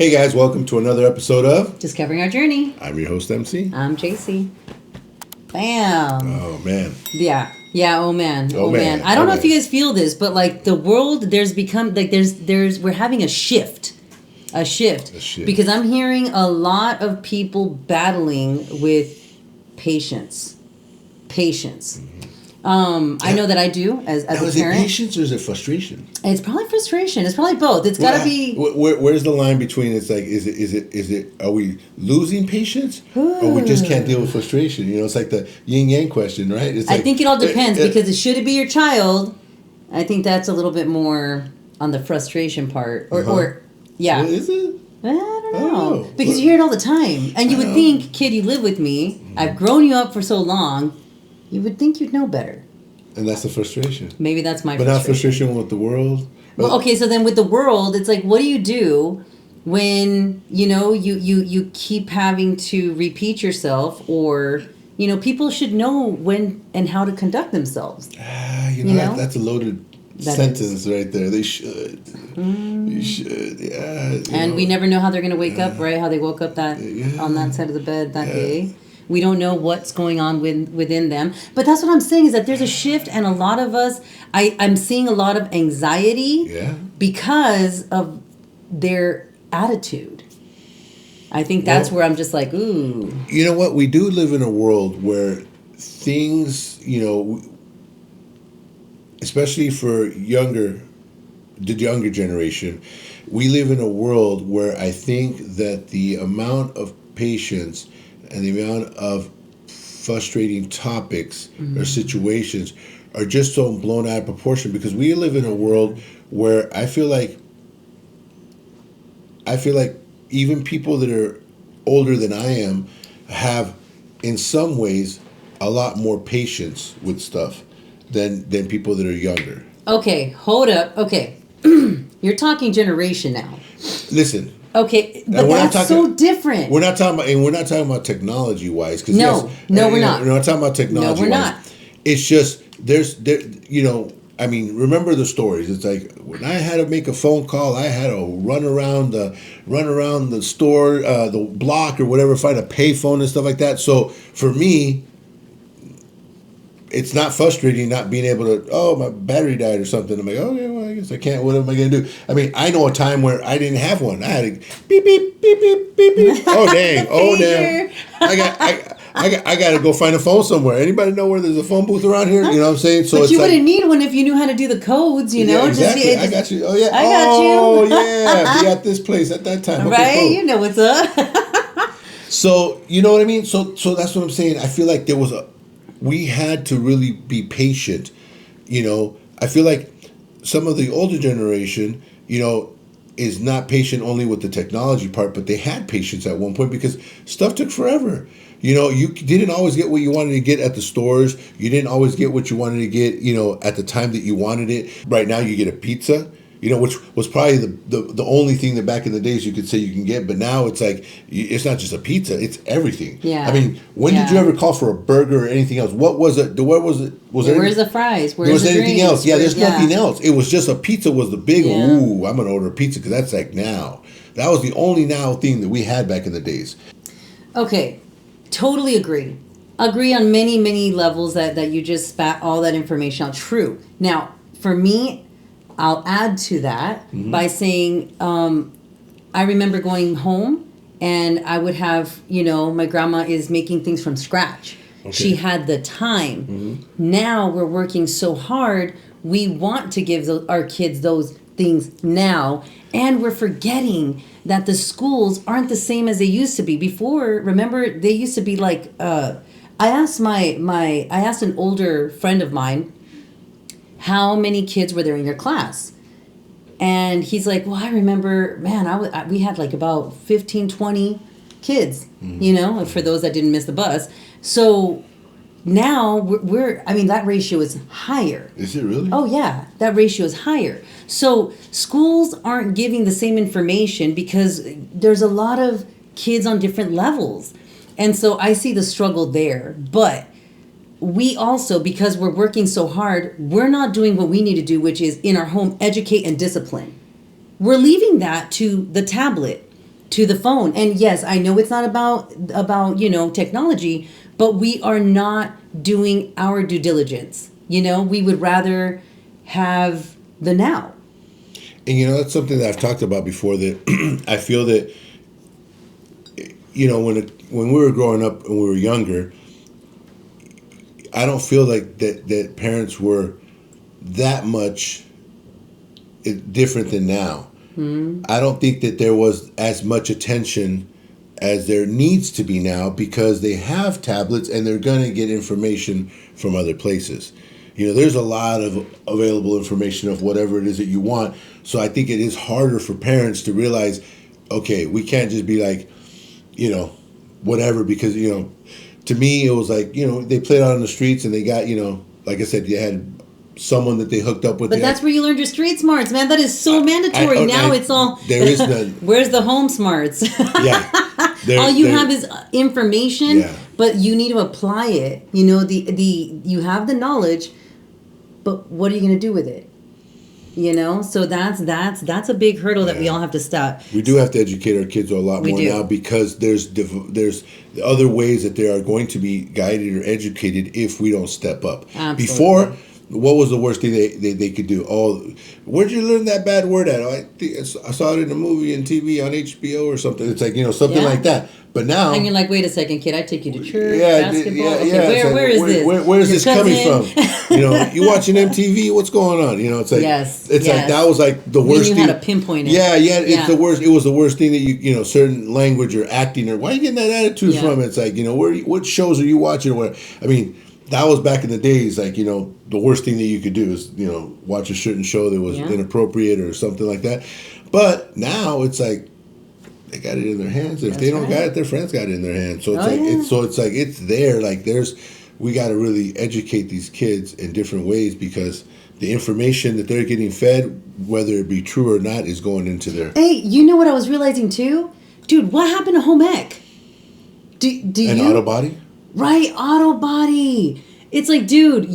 Hey guys, welcome to another episode of Discovering Our Journey. I'm your host, MC. I'm JC. Bam. Oh man. Yeah. Oh man. Oh, man. I don't know if you guys feel this, but like the world, there's become like we're having a shift. Because I'm hearing a lot of people battling with patience. I know that I do as a parent. Is it patience or is it frustration? It's probably frustration. It's probably both. It's got to be. Where's the line between? It's like, is it? Are we losing patience, or we just can't deal with frustration? You know, it's like the yin yang question, right? It's like, I think it all depends because should it be your child? I think that's a little bit more on the frustration part, or yeah. Well, is it? I don't know. Because you hear it all the time, and you would think, kid, you live with me. I've grown you up for so long. You would think you'd know better. And that's the frustration. Maybe that's my frustration. But not frustration with the world? Well, okay, so then with the world, it's like, what do you do when, you keep having to repeat yourself or, people should know when and how to conduct themselves. That's a loaded sentence right there. They should. You should, yeah. And we never know how they're going to wake up, right? How they woke up on that side of the bed that day. We don't know what's going on within them. But that's what I'm saying is that there's a shift, and a lot of us, I'm seeing a lot of anxiety because of their attitude. I think that's where I'm just like, ooh. You know what? We do live in a world where things, especially for the younger generation, we live in a world where I think that the amount of patience and the amount of frustrating topics or situations are just so blown out of proportion because we live in a world where I feel like even people that are older than I am have, in some ways, a lot more patience with stuff than people that are younger. Okay, hold up. Okay, you're talking generation now. Listen. Okay, but that's so different. We're not talking about technology wise. We're not. We're not talking about technology. No, we're not. It's just remember the stories. It's like when I had to make a phone call, I had to run around the store, the block or whatever, find a payphone and stuff like that. So for me, it's not frustrating not being able to, my battery died or something. I'm like, well, I guess I can't. What am I going to do? I mean, I know a time where I didn't have one. I had to beep, beep, beep, beep, beep, beep. Oh, dang. Oh, damn. I got to go find a phone somewhere. Anybody know where there's a phone booth around here? You know what I'm saying? So but you wouldn't need one if you knew how to do the codes, Yeah, exactly. I got you. Oh, yeah. I got you. Oh, yeah. Be at this place at that time. Okay, right? cool. You know what's up. So, you know what I mean? So that's what I'm saying. I feel like we had to really be patient. I feel like some of the older generation, is not patient only with the technology part, but they had patience at one point because stuff took forever. You didn't always get what you wanted to get at the stores. You didn't always get what you wanted to get, at the time that you wanted it. Right now you get a pizza, which was probably the only thing that back in the days you could say you can get. But now it's like, it's not just a pizza, it's everything. Yeah. I mean, when did you ever call for a burger or anything else? What was it? Where was it? Where's the fries? Where's anything drinks? Else? Yeah, there's nothing else. It was just a pizza was the big, ooh, I'm going to order a pizza because that's like now. That was the only now thing that we had back in the days. Okay, totally agree. Agree on many, many levels that you just spat all that information out. True. Now, for me, I'll add to that by saying, I remember going home and I would have, my grandma is making things from scratch. Okay. She had the time. Mm-hmm. Now we're working so hard. We want to give our kids those things now. And we're forgetting that the schools aren't the same as they used to be. Before, remember, they used to be like, I asked I asked an older friend of mine, how many kids were there in your class? And he's like, well, I remember, man, we had like about 15, 20 kids, for those that didn't miss the bus. So now that ratio is higher. Is it really? Oh, yeah, that ratio is higher. So schools aren't giving the same information because there's a lot of kids on different levels. And so I see the struggle there. But we also, because we're working so hard, we're not doing what we need to do, which is in our home, educate and discipline. We're leaving that to the tablet. to the phone. And yes, I know it's not about technology, but we are not doing our due diligence. We would rather have the now. And that's something that I've talked about before, that I feel that when we were growing up and we were younger, I don't feel like that parents were that much different than now. I don't think that there was as much attention as there needs to be now, because they have tablets and they're going to get information from other places. There's a lot of available information of whatever it is that you want. So I think it is harder for parents to realize, okay, we can't just be like, whatever, because, to me, it was like, they played out on the streets and they got, like I said, you had someone that they hooked up with. But that's where you learned your street smarts, man. That is so mandatory. Now it's all... There is none. Where's the home smarts? Yeah. All you have is information, yeah. But you need to apply it. You have the knowledge, but what are you going to do with it? So that's a big hurdle that we all have to stop. We do have to educate our kids a lot more now, because there's other ways that they are going to be guided or educated if we don't step up. Absolutely. Before, what was the worst thing they could do? Oh, where'd you learn that bad word at? Oh, I saw it in a movie and TV on HBO or something. It's like, something like that. But now... And you're like, wait a second, kid, I take you to church, basketball. Okay, where is this? Where is this coming from? You watching MTV? What's going on? It's like... It's like, that was like the worst thing. You knew how to pinpoint it. Yeah, it's the worst. It was the worst thing that certain language or acting, or why are you getting that attitude from? It's like, what shows are you watching? Or I mean... That was back in the days, like, the worst thing that you could do is, watch a certain show that was inappropriate or something like that. But now it's like, they got it in their hands. If they don't got it, their friends got it in their hands. So it's there. Like, we got to really educate these kids in different ways, because the information that they're getting fed, whether it be true or not, is going into their... Hey, you know what I was realizing too? Dude, what happened to home ec? Auto body? Right, auto body. It's like, dude,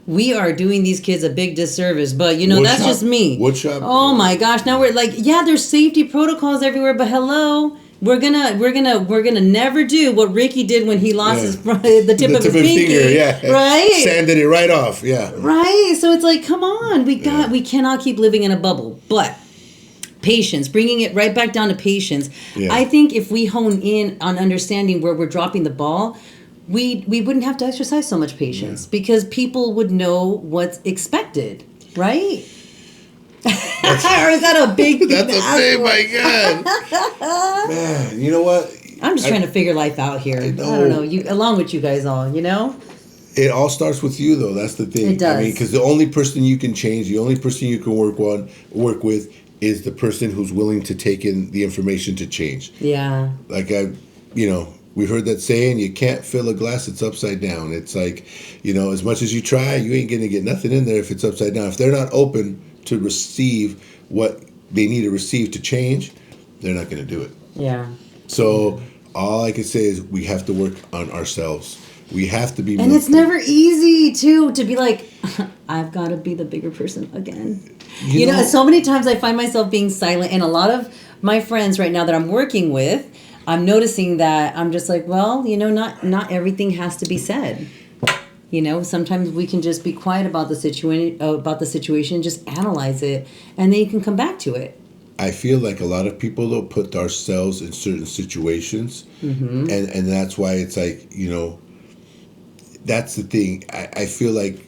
we are doing these kids a big disservice, but that's just me. Wood shop. Oh my gosh, now we're like, there's safety protocols everywhere, but hello, we're gonna never do what Ricky did when he lost the tip of his finger, right? Sanded it right off, right. So it's like, come on, we cannot keep living in a bubble, but. Patience, bringing it right back down to patience. Yeah. I think if we hone in on understanding where we're dropping the ball, we wouldn't have to exercise so much patience, because people would know what's expected, right? Or is that a big thing? That's a big, my God. Man, you know what? I'm just trying to figure life out here. I don't know. Along with you guys all, It all starts with you, though. That's the thing. It does. I mean, because the only person you can change, the only person you can work with, is the person who's willing to take in the information to change. Yeah. Like we've heard that saying, you can't fill a glass that's upside down. It's like, as much as you try, you ain't going to get nothing in there if it's upside down. If they're not open to receive what they need to receive to change, they're not going to do it. Yeah. So all I can say is we have to work on ourselves. We have to be... And it's never easy, too, to be like, I've got to be the bigger person again. You know, so many times I find myself being silent, and a lot of my friends right now that I'm working with, I'm noticing that I'm just like, well, not everything has to be said. Sometimes we can just be quiet about the situation, just analyze it, and then you can come back to it. I feel like a lot of people, though, put ourselves in certain situations, and that's why it's like, that's the thing. I feel like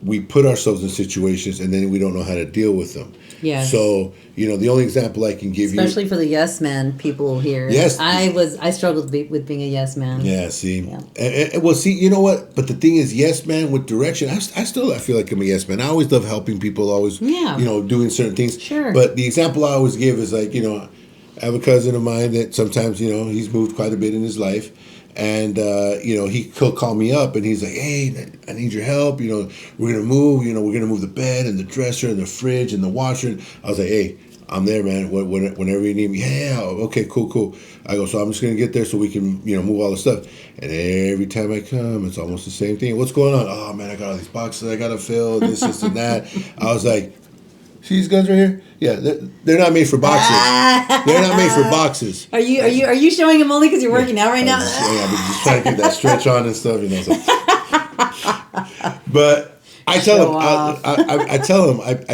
we put ourselves in situations and then we don't know how to deal with them. Yeah. So, the only example I can give especially for the yes man people here. Yes. I struggled with being a yes man. Yeah, see. Yeah. And well, see, you know what? But the thing is, yes man with direction, I feel like I'm a yes man. I always love helping people, always, doing certain things. Sure. But the example I always give is like, I have a cousin of mine that sometimes, he's moved quite a bit in his life. And, he'll call me up and he's like, hey, I need your help. We're going to move, we're going to move the bed and the dresser and the fridge and the washer. And I was like, hey, I'm there, man. Whenever you need me. Yeah, okay, cool. I go, so I'm just going to get there so we can, move all the stuff. And every time I come, it's almost the same thing. What's going on? Oh, man, I got all these boxes I got to fill, this and that. I was like, See these guns right here? Yeah, they're not made for boxes. They're not made for boxes. Are you showing him only because you're working out right now? I've been just trying to get that stretch on and stuff, you know. So. But I tell him, I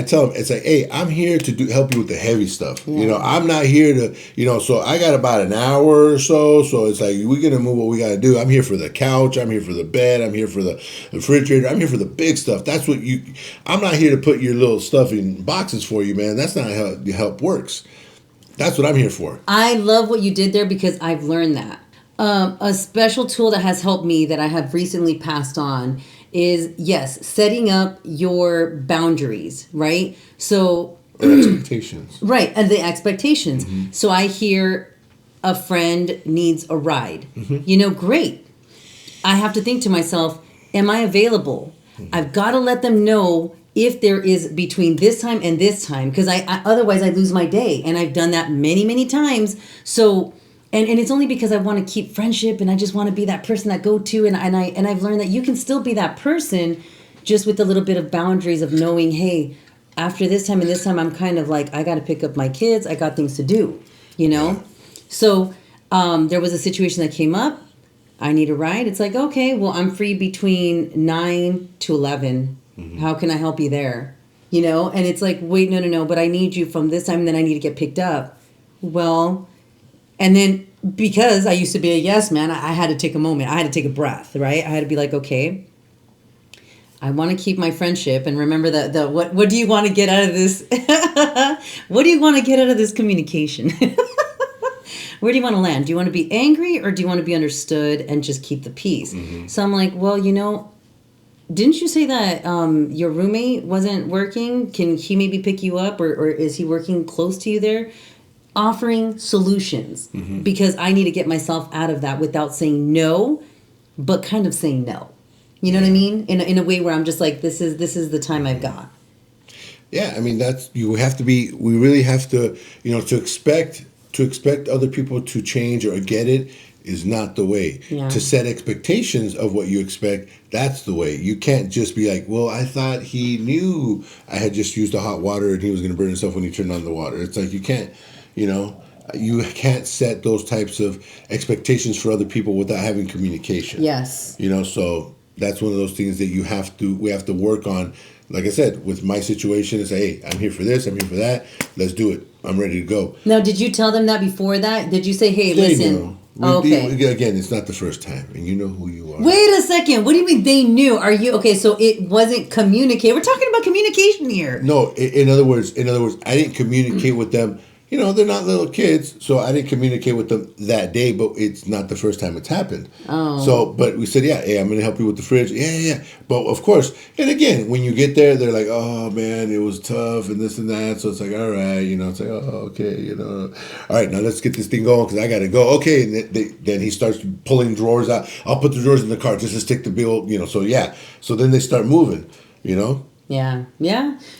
tell him, it's like, hey, I'm here to help you with the heavy stuff. Yeah. You know, I'm not here to, you know. So I got about an hour or so. So it's like we're gonna move what we gotta do. I'm here for the couch. I'm here for the bed. I'm here for the refrigerator. I'm here for the big stuff. That's what you. I'm not here to put your little stuff in boxes for you, man. That's not how help works. That's what I'm here for. I love what you did there because I've learned that. A special tool that has helped me that I have recently passed on is, yes, setting up your boundaries, right? So expectations. Right, and the expectations. Mm-hmm. So I hear a friend needs a ride. Mm-hmm. You know, great. I have to think to myself, am I available? Mm-hmm. I've got to let them know if there is between this time and this time, because I otherwise I lose my day, and I've done that many, many times. So. And it's only because I want to keep friendship and I just want to be that person that go to and I've learned that you can still be that person just with a little bit of boundaries of knowing, hey, after this time and this time I'm kind of like I got to pick up my kids, I got things to do, you know? Yeah. So there was a situation that came up. I need a ride. It's like, okay, well, I'm free between 9 to 11. Mm-hmm. How can I help you there? You know? And it's like, wait, no, but I need you from this time and then I need to get picked up. Well, and then because I used to be a yes man, I had to take a moment. I had to take a breath, right? I had to be like, okay, I want to keep my friendship. And remember that what do you want to get out of this? What do you want to get out of this communication? Where do you want to land? Do you want to be angry or do you want to be understood and just keep the peace? Mm-hmm. So I'm like, well, you know, didn't you say that your roommate wasn't working? Can he maybe pick you up or is he working close to you there? Offering solutions, mm-hmm. because I need to get myself out of that without saying no, but kind of saying no. You know what I mean? In a way where I'm just like, this is the time I've got. Yeah, I mean we really have to, you know, to expect other people to change or get it is not the way. Yeah. To set expectations of what you expect, that's the way. You can't just be like, well, I thought he knew I had just used the hot water and he was going to burn himself when he turned on the water. It's like you can't. You know, you can't set those types of expectations for other people without having communication. Yes. You know, so that's one of those things that we have to work on. Like I said, with my situation, is hey, I'm here for this, I'm here for that. Let's do it. I'm ready to go. Now, did you tell them that before that? Did you say, hey, listen? Okay. Again, it's not the first time, and you know who you are. Wait a second. What do you mean they knew? Are you okay? So it wasn't communicated. We're talking about communication here. No, in other words, I didn't communicate with them. You know, they're not little kids, so I didn't communicate with them that day, but it's not the first time it's happened. Oh. So, but we said, yeah, hey, I'm going to help you with the fridge. Yeah. But of course, and again, when you get there, they're like, oh, man, it was tough and this and that. So it's like, all right, you know, it's like, oh, okay, you know. All right, now let's get this thing going because I got to go. Okay, and then he starts pulling drawers out. I'll put the drawers in the car just to stick the bill, you know. So, yeah. So then they start moving, you know. Yeah.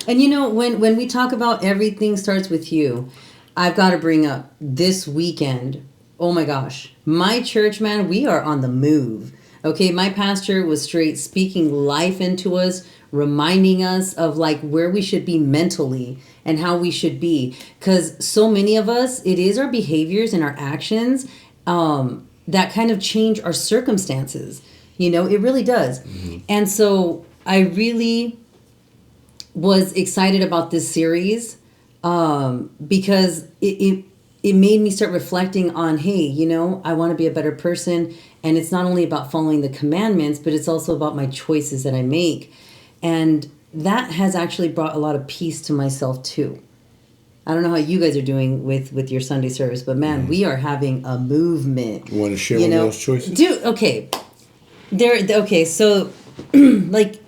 And, you know, when we talk about everything starts with you, I've got to bring up this weekend. Oh my gosh. My church, man, we are on the move. Okay, my pastor was straight speaking life into us, reminding us of like where we should be mentally and how we should be. Because so many of us, it is our behaviors and our actions that kind of change our circumstances. You know, it really does. Mm-hmm. And so I really was excited about this series. Because it made me start reflecting on, hey, you know, I want to be a better person. And it's not only about following the commandments, but it's also about my choices that I make. And that has actually brought a lot of peace to myself too. I don't know how you guys are doing with your Sunday service, but man, we are having a movement. You want to share one of those choices? Dude, okay. So like,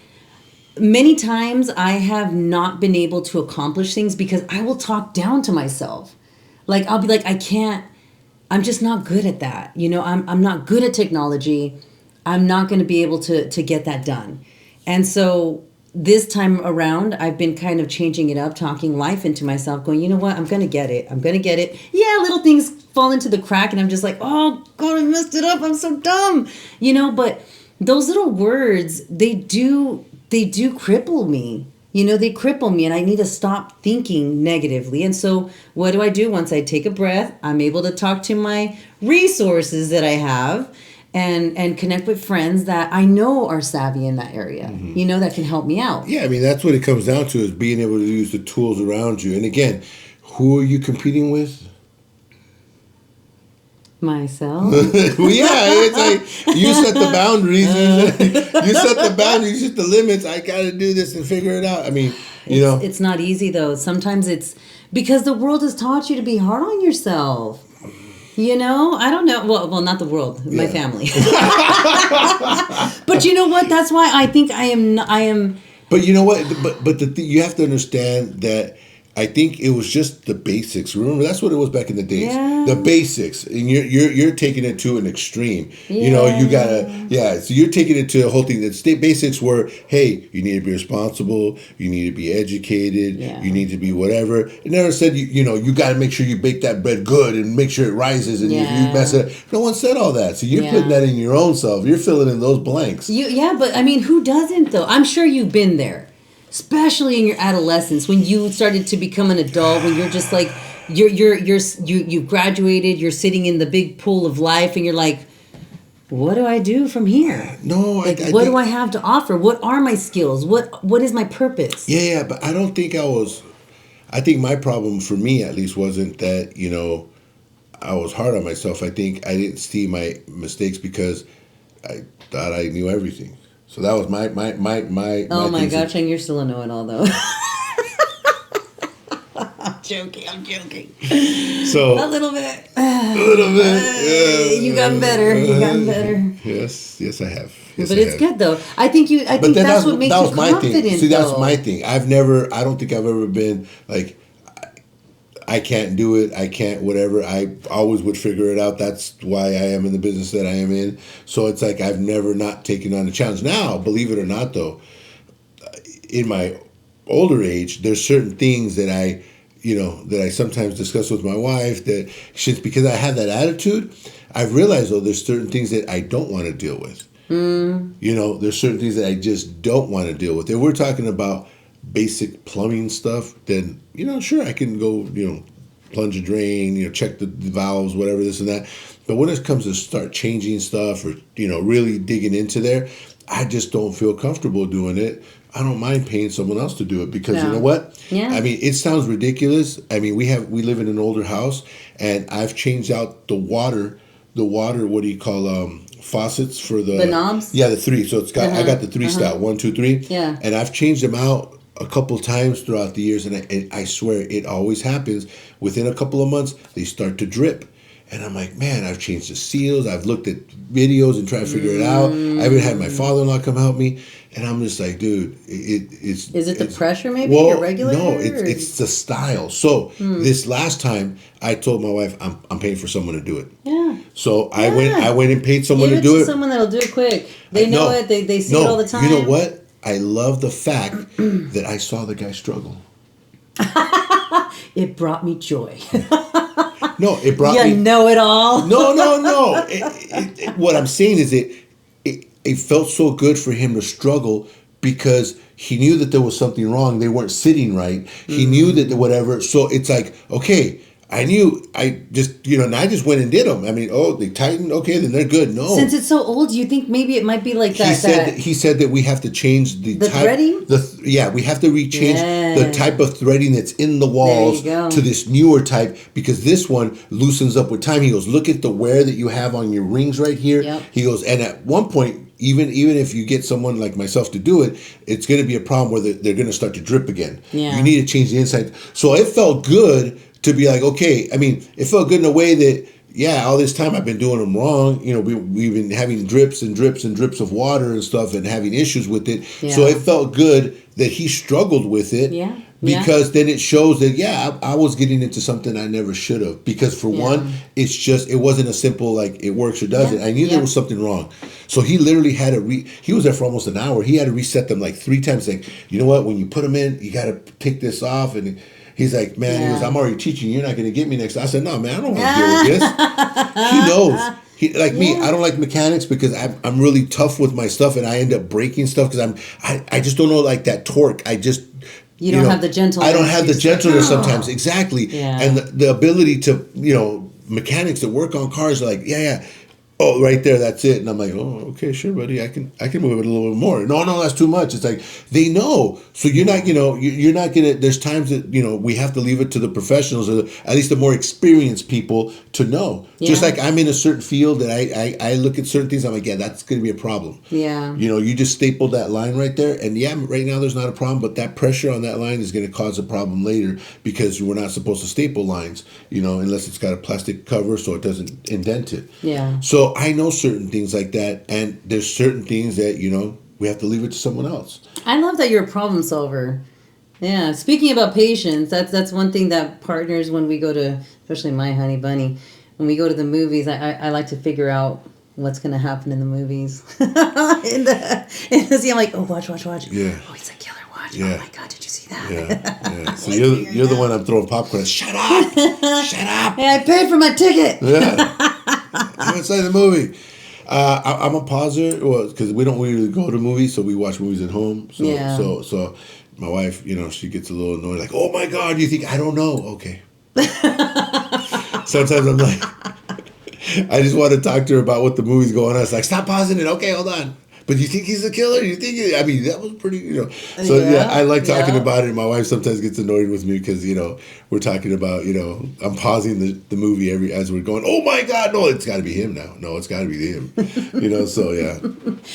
many times I have not been able to accomplish things because I will talk down to myself. Like, I'll be like, I'm just not good at that. You know, I'm not good at technology. I'm not going to be able to get that done. And so this time around, I've been kind of changing it up, talking life into myself, going, you know what? I'm going to get it. Yeah, little things fall into the crack and I'm just like, oh, God, I messed it up. I'm so dumb. You know, but those little words, they do cripple me. They cripple me, and I need to stop thinking negatively. And so what do I do? Once I take a breath, I'm able to talk to my resources that I have and connect with friends that I know are savvy in that area, that can help me out. Yeah, I mean, that's what it comes down to, is being able to use the tools around you. And again, who are you competing with? Myself. Well, yeah, it's like you set the boundaries. You set the boundaries, you set the limits. I got to do this and figure it out. I mean, It's not easy, though. Sometimes it's because the world has taught you to be hard on yourself. I don't know. Well, not the world, my family. But you know what? That's why I think I am. But you know what? But you have to understand that I think it was just the basics. Remember, that's what it was back in the days. Yeah. The basics, and you're taking it to an extreme. Yeah. You gotta. So you're taking it to a whole thing. The state basics were, hey, you need to be responsible. You need to be educated. Yeah. You need to be whatever. It never said you got to make sure you bake that bread good and make sure it rises and you mess it up. No one said all that. So you're putting that in your own self. You're filling in those blanks. But I mean, who doesn't though? I'm sure you've been there. Especially in your adolescence, when you started to become an adult, when you're just like you've graduated, you're sitting in the big pool of life, and you're like, what do I do from here? No, what do I have to offer? What are my skills? What is my purpose? Yeah, but I don't think I was. I think my problem, for me at least, wasn't that I was hard on myself. I think I didn't see my mistakes because I thought I knew everything. So that was my. Oh my gosh, and you're still a know-it-all though. I'm joking. So a little bit. Yeah. You gotten better. Yes, I have. But it's good though. I think that's what makes you confident. See, that's my thing. I don't think I've ever been like, I can't do it. I can't whatever. I always would figure it out. That's why I am in the business that I am in. So it's like I've never not taken on a challenge. Now, believe it or not, though, in my older age, there's certain things that I sometimes discuss with my wife that because I have that attitude, I've realized though there's certain things that I don't want to deal with. There's certain things that I just don't want to deal with. If we're talking about basic plumbing stuff, then sure, I can go plunge a drain, check the valves, whatever, this and that. But when it comes to start changing stuff or really digging into there, I just don't feel comfortable doing it. I don't mind paying someone else to do it because you know what? Yeah. I mean, it sounds ridiculous. I mean, we live in an older house, and I've changed out the water. What do you call faucets for the knobs? Yeah, the 3. So it's got I got the 3 style 1, 2, 3. Yeah. And I've changed them out a couple times throughout the years, and I swear it always happens. Within a couple of months, they start to drip. And I'm like, man, I've changed the seals. I've looked at videos and tried to figure it out. I even had my father-in-law come help me. And I'm just like, dude, it's... Is it the pressure maybe? Well, Your regulator? no, it's the style. So this last time, I told my wife, I'm paying for someone to do it. Yeah. So I went and paid someone to do it. Someone that'll do it quick. They know it. They see it all the time. You know what? I love the fact that I saw the guy struggle. It brought me joy. No, it brought me... You know it all. No. What I'm saying is it felt so good for him to struggle because he knew that there was something wrong. They weren't sitting right. He knew that whatever. So it's like, okay, I knew. I just, and I just went and did them. I mean, they tightened. Okay, then they're good. No. Since it's so old, you think maybe it might be like that. He said that we have to change the type, threading? We have to rechange the type of threading that's in the walls to this newer type because this one loosens up with time. He goes, look at the wear that you have on your rings right here. Yep. He goes, and at one point, even if you get someone like myself to do it, it's going to be a problem where they're going to start to drip again. Yeah. You need to change the inside. So it felt good to be like, okay, I mean, it felt good in a way that, all this time I've been doing them wrong. We've been having drips and drips and drips of water and stuff and having issues with it. Yeah. So it felt good that he struggled with it. Yeah. Because then it shows that, I was getting into something I never should have. Because for one, it wasn't a simple, like, it works or doesn't. I knew there was something wrong. So he literally had he was there for almost an hour. He had to reset them like 3 times. Like, you know what? When you put them in, you got to take this off. And he's like, man, he goes, I'm already teaching. You're not going to get me next time. I said, no, man, I don't want to deal with this. He knows. Me, I don't like mechanics because I'm really tough with my stuff and I end up breaking stuff because I just don't know, like, that torque. I just You don't have the gentleness. I don't have the gentleness like, sometimes. Exactly. Yeah. And the ability to, mechanics that work on cars are like, yeah. Oh, right there, that's it. And I'm like, oh, okay, sure, buddy. I can move it a little bit more. No, that's too much. It's like they know. So you're not, you're not gonna. There's times that we have to leave it to the professionals, or at least the more experienced people, to know. Yeah. Just like I'm in a certain field that I look at certain things. I'm like, yeah, that's gonna be a problem. Yeah. You just stapled that line right there, and yeah, right now there's not a problem, but that pressure on that line is gonna cause a problem later because we're not supposed to staple lines, unless it's got a plastic cover so it doesn't indent it. Yeah. So I know certain things like that, and there's certain things that we have to leave it to someone else. I love that you're a problem solver. Yeah. Speaking about patience, that's one thing that partners, when we go to, especially my honey bunny, when we go to the movies, I like to figure out what's going to happen in the movies. in the scene, I'm like, oh, watch. Yeah. Oh, he's a killer. Watch. Yeah. Oh my God, did you see that? Yeah. So you're the one I'm throwing popcorn at. Shut up! Shut up! Hey, I paid for my ticket. Yeah. I'm inside the movie. I'm a pauser, because we don't really go to movies, so we watch movies at home. So, Yeah. so my wife, she gets a little annoyed, like, oh my God, you think I don't know? Okay. Sometimes I'm like, I just want to talk to her about what the movie's going on. It's like, stop pausing it. Okay, hold on. But you think he's the killer? You think? That was pretty. So yeah, I like talking about it. My wife sometimes gets annoyed with me because we're talking about I'm pausing the movie as we're going. Oh my God, no, it's got to be him now. No, it's got to be him. So yeah.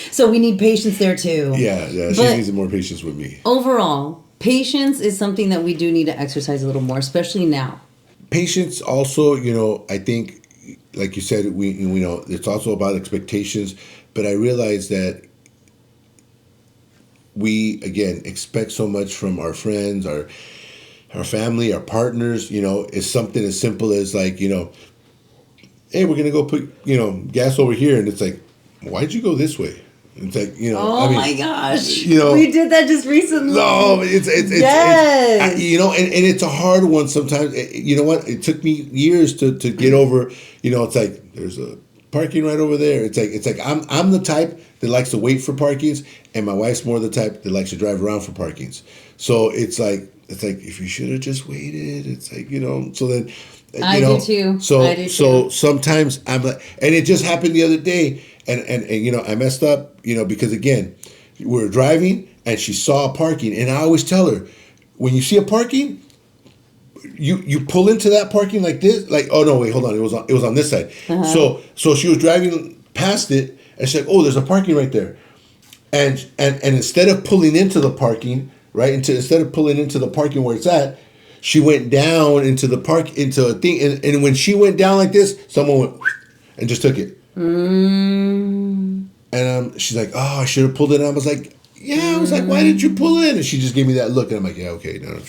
So we need patience there too. Yeah. She needs more patience with me. Overall, patience is something that we do need to exercise a little more, especially now. Patience also, I think, like you said, we it's also about expectations. But I realize that we, again, expect so much from our friends, our family, our partners. It's something as simple as like, hey, we're gonna go put gas over here, and it's like, why'd you go this way? It's like, Oh my gosh! we did that just recently. No, it's yes. And it's a hard one sometimes. You know what? It took me years to get over. It's like there's a parking right over there. It's like I'm the type that likes to wait for parkings, and my wife's more the type that likes to drive around for parkings. So it's like if you should have just waited. It's like So then I do too. So sometimes I'm like, and it just happened the other day, and I messed up because again we were driving and she saw a parking, and I always tell her, when you see a parking, you pull into that parking like this, like, oh no, wait, hold on, it was on this side. Uh-huh. So she was driving past it, and she's like, oh, there's a parking right there, and instead of pulling into the parking, right, instead of pulling into the parking where it's at, she went down into a thing, and when she went down like this, someone went and just took it. And she's like, oh, I should have pulled it in. I was like, yeah. I was like, why did you pull in? And she just gave me that look, and I'm like, yeah, okay, no.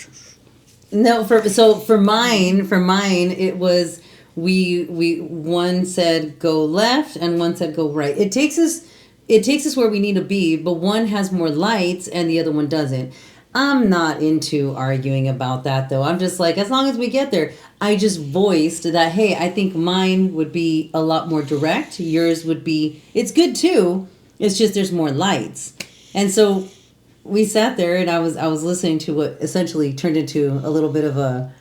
No, for mine, it was we one said go left and one said go right. It takes us where we need to be, but one has more lights and the other one doesn't. I'm not into arguing about that though. I'm just like, as long as we get there. I just voiced that, hey, I think mine would be a lot more direct. Yours would be, it's good too. It's just there's more lights. And so we sat there and I was listening to what essentially turned into a little bit of a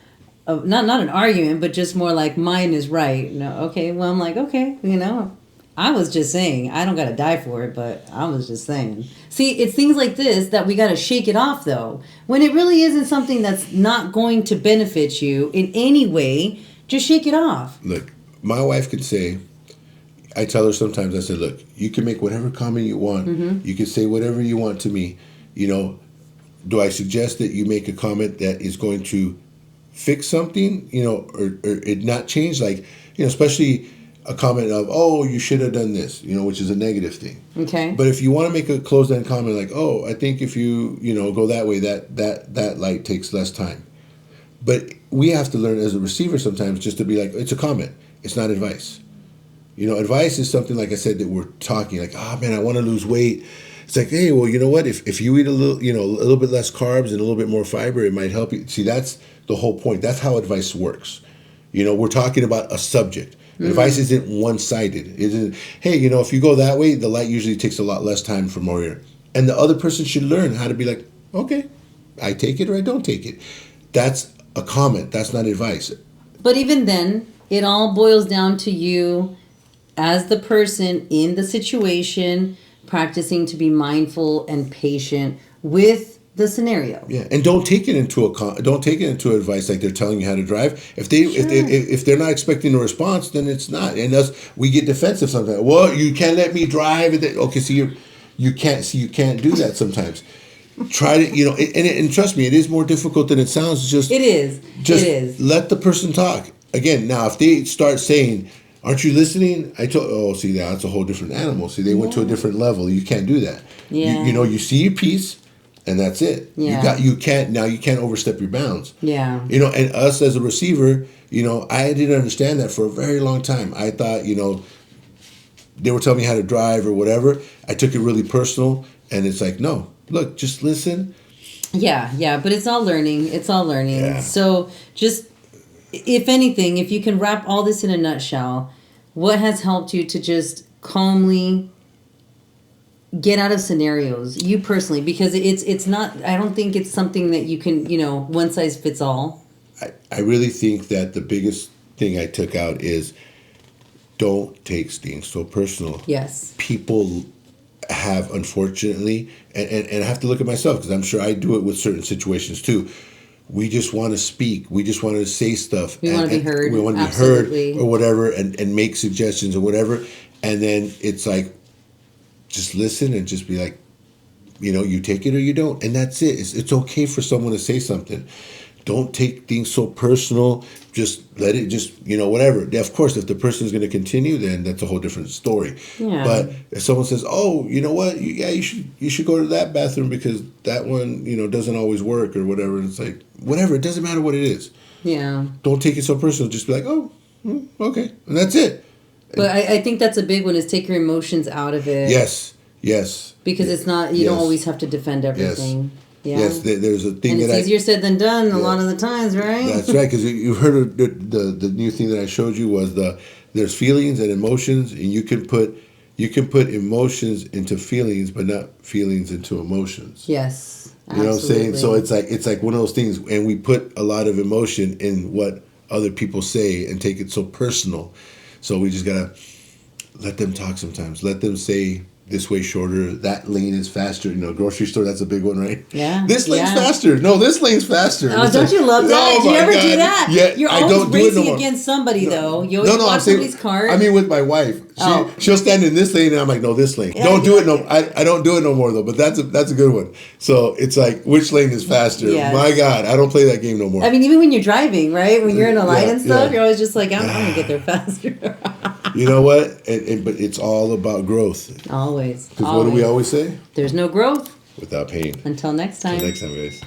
not an argument, but just more like mine is right. No, okay, well, I'm like, okay, I was just saying, I don't got to die for it, but I was just saying. See, it's things like this that we got to shake it off, though. When it really isn't something that's not going to benefit you in any way, just shake it off. Look, my wife could say, I tell her sometimes, I said, look, you can make whatever comment you want. Mm-hmm. You can say whatever you want to me. Do I suggest that you make a comment that is going to fix something, or it not change? Like, especially a comment of, oh, you should have done this, which is a negative thing. Okay. But if you want to make a closed-end comment like, oh, I think if you, go that way, that light takes less time. But we have to learn as a receiver sometimes just to be like, it's a comment. It's not advice. Advice is something, like I said, that we're talking like, oh, man, I want to lose weight. It's like, hey, well, you know what? If you eat a little bit less carbs and a little bit more fiber, it might help you. See, that's the whole point. That's how advice works. We're talking about a subject. Mm-hmm. Advice isn't one-sided. It isn't, hey, if you go that way, the light usually takes a lot less time from over here. And the other person should learn how to be like, okay, I take it or I don't take it. That's a comment. That's not advice. But even then, it all boils down to you as the person in the situation, practicing to be mindful and patient with the scenario. Yeah, and don't take it into advice like they're telling you how to drive. If they're not expecting a response, then it's not. And we get defensive sometimes. Well, you can't let me drive. Okay, so you can't do that sometimes. Try to and trust me, it is more difficult than it sounds. It is. Let the person talk. Again, now if they start saying, "Aren't you listening?" See, that's a whole different animal. See, they went to a different level. You can't do that. Yeah. You see your piece. And that's it. Yeah. You can't overstep your bounds. Yeah. And us as a receiver, I didn't understand that for a very long time. I thought, they were telling me how to drive or whatever. I took it really personal, and it's like, no, look, just listen. Yeah, but it's all learning. Yeah. So just, if anything, if you can wrap all this in a nutshell, what has helped you to just calmly get out of scenarios, you personally, because it's not, I don't think it's something that you can, one size fits all. I really think that the biggest thing I took out is don't take things so personal. Yes. People have, unfortunately, and I have to look at myself because I'm sure I do it with certain situations too. We just want to speak. We just want to say stuff. We want to be heard. We want to be heard or whatever and make suggestions or whatever. And then it's like, just listen and just be like, you take it or you don't. And that's it. It's okay for someone to say something. Don't take things so personal. Just let it whatever. Of course, if the person is going to continue, then that's a whole different story. Yeah. But if someone says, oh, you know what? You should go to that bathroom because that one, doesn't always work or whatever. And it's like, whatever. It doesn't matter what it is. Yeah. Don't take it so personal. Just be like, oh, okay. And that's it. But I think that's a big one, is take your emotions out of it. Yes. Because it's not, you don't always have to defend everything. Yes. Yeah. Yes, there's a thing and that it's easier said than done a lot of the times, right? That's right, because you heard of the new thing that I showed you was there's feelings and emotions, and you can put emotions into feelings, but not feelings into emotions. Yes. You know what I'm saying? So it's like one of those things, and we put a lot of emotion in what other people say and take it so personal. So we just gotta let them talk sometimes. Let them say, this way shorter, that lane is faster. Grocery store, that's a big one, right? Yeah. This lane's faster. No, this lane's faster. Oh, don't you love that? Do you ever do that? Yeah, You're I always don't do it no racing more. against somebody, though. You always watch somebody's cart. I mean, with my wife. She'll stand in this lane, and I'm like, no, this lane. Don't do it no. I don't do it no more, though, but that's a good one. So it's like, which lane is faster? Yes. My God, I don't play that game no more. I mean, even when you're driving, right? When you're in a light and stuff, yeah. you're always just like, I'm going to get there faster. You know what? But it's all about growth. Always. Because what do we always say? There's no growth without pain. Until next time. Until next time, guys.